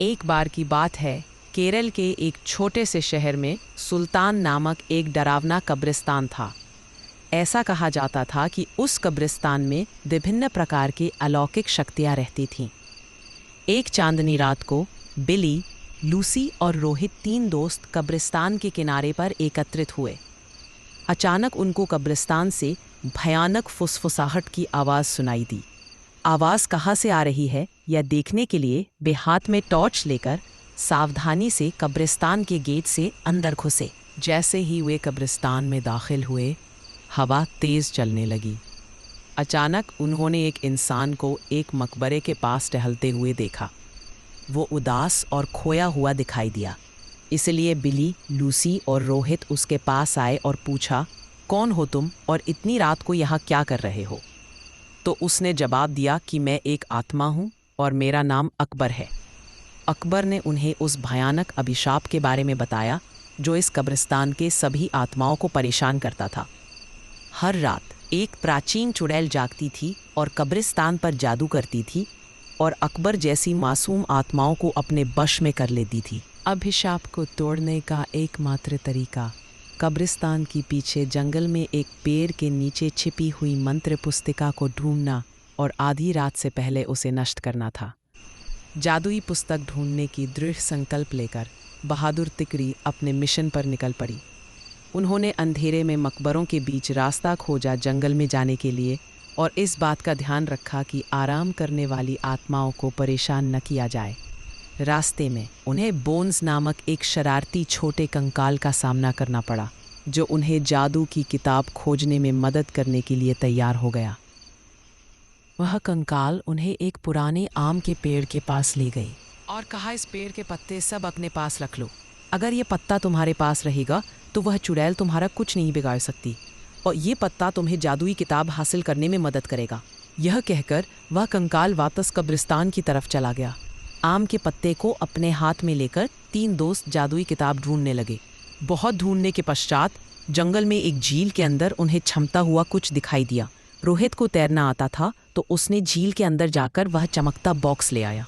एक बार की बात है, केरल के एक छोटे से शहर में सुल्तान नामक एक डरावना कब्रिस्तान था। ऐसा कहा जाता था कि उस कब्रिस्तान में विभिन्न प्रकार की अलौकिक शक्तियाँ रहती थीं। एक चांदनी रात को बिली, लूसी और रोहित तीन दोस्त कब्रिस्तान के किनारे पर एकत्रित हुए। अचानक उनको कब्रिस्तान से भयानक फुसफुसाहट की आवाज़ सुनाई दी। आवाज़ कहाँ से आ रही है यह देखने के लिए वे हाथ में टॉर्च लेकर सावधानी से कब्रिस्तान के गेट से अंदर घुसे। जैसे ही वे कब्रिस्तान में दाखिल हुए, हवा तेज़ चलने लगी। अचानक उन्होंने एक इंसान को एक मकबरे के पास टहलते हुए देखा। वो उदास और खोया हुआ दिखाई दिया। इसलिए बिली, लूसी और रोहित उसके पास आए और पूछा, कौन हो तुम और इतनी रात को यहाँ क्या कर रहे हो? तो उसने जवाब दिया कि मैं एक आत्मा हूँ और मेरा नाम अकबर है। अकबर ने उन्हें उस भयानक अभिशाप के बारे में बताया जो इस कब्रिस्तान के सभी आत्माओं को परेशान करता था। हर रात एक प्राचीन चुड़ैल जागती थी और कब्रिस्तान पर जादू करती थी और अकबर जैसी मासूम आत्माओं को अपने वश में कर लेती थी। अभिशाप को तोड़ने का एकमात्र तरीका कब्रिस्तान के पीछे जंगल में एक पेड़ के नीचे छिपी हुई मंत्र पुस्तिका को ढूंढना और आधी रात से पहले उसे नष्ट करना था। जादुई पुस्तक ढूंढने की दृढ़ संकल्प लेकर बहादुर तिकड़ी अपने मिशन पर निकल पड़ी। उन्होंने अंधेरे में मकबरों के बीच रास्ता खोजा जंगल में जाने के लिए और इस बात का ध्यान रखा कि आराम करने वाली आत्माओं को परेशान न किया जाए। रास्ते में उन्हें बोन्स नामक एक शरारती छोटे कंकाल का सामना करना पड़ा, जो उन्हें जादू की किताब खोजने में मदद करने के लिए तैयार हो गया। वह कंकाल उन्हें एक पुराने आम के पेड़ के पास ले गई और कहा, इस पेड़ के पत्ते सब अपने पास रख लो। अगर ये पत्ता तुम्हारे पास रहेगा तो वह चुड़ैल तुम्हारा कुछ नहीं बिगाड़ सकती और ये पत्ता तुम्हें जादुई किताब हासिल करने में मदद करेगा। यह कहकर वह कंकाल वापस कब्रिस्तान की तरफ चला गया। आम के पत्ते को अपने हाथ में लेकर तीन दोस्त जादुई किताब ढूंढने लगे। बहुत ढूंढने के पश्चात जंगल में एक झील के अंदर उन्हें चमकता हुआ कुछ दिखाई दिया। रोहित को तैरना आता था तो उसने झील के अंदर जाकर वह चमकता बॉक्स ले आया।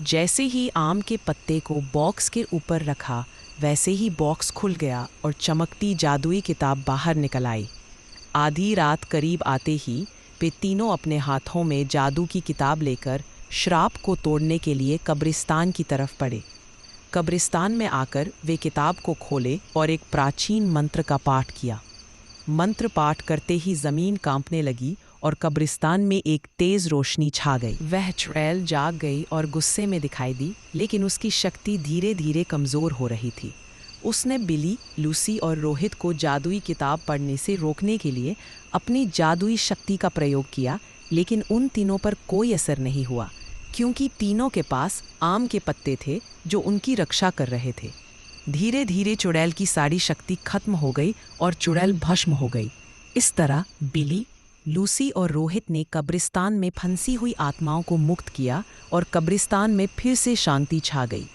जैसे ही आम के पत्ते को बॉक्स के ऊपर रखा, वैसे ही बॉक्स खुल गया और चमकती जादुई किताब बाहर निकल आई। आधी रात करीब आते ही वे तीनों अपने हाथों में जादू की किताब लेकर श्राप को तोड़ने के लिए कब्रिस्तान की तरफ बढ़े। कब्रिस्तान में आकर वे किताब को खोले और एक प्राचीन मंत्र का पाठ किया। मंत्र पाठ करते ही ज़मीन कांपने लगी और कब्रिस्तान में एक तेज़ रोशनी छा गई। वह चुड़ैल जाग गई और गुस्से में दिखाई दी, लेकिन उसकी शक्ति धीरे धीरे कमज़ोर हो रही थी। उसने बिली, लूसी और रोहित को जादुई किताब पढ़ने से रोकने के लिए अपनी जादुई शक्ति का प्रयोग किया, लेकिन उन तीनों पर कोई असर नहीं हुआ, क्योंकि तीनों के पास आम के पत्ते थे जो उनकी रक्षा कर रहे थे। धीरे धीरे चुड़ैल की सारी शक्ति खत्म हो गई और चुड़ैल भस्म हो गई। इस तरह बिली, लूसी और रोहित ने कब्रिस्तान में फंसी हुई आत्माओं को मुक्त किया और कब्रिस्तान में फिर से शांति छा गई।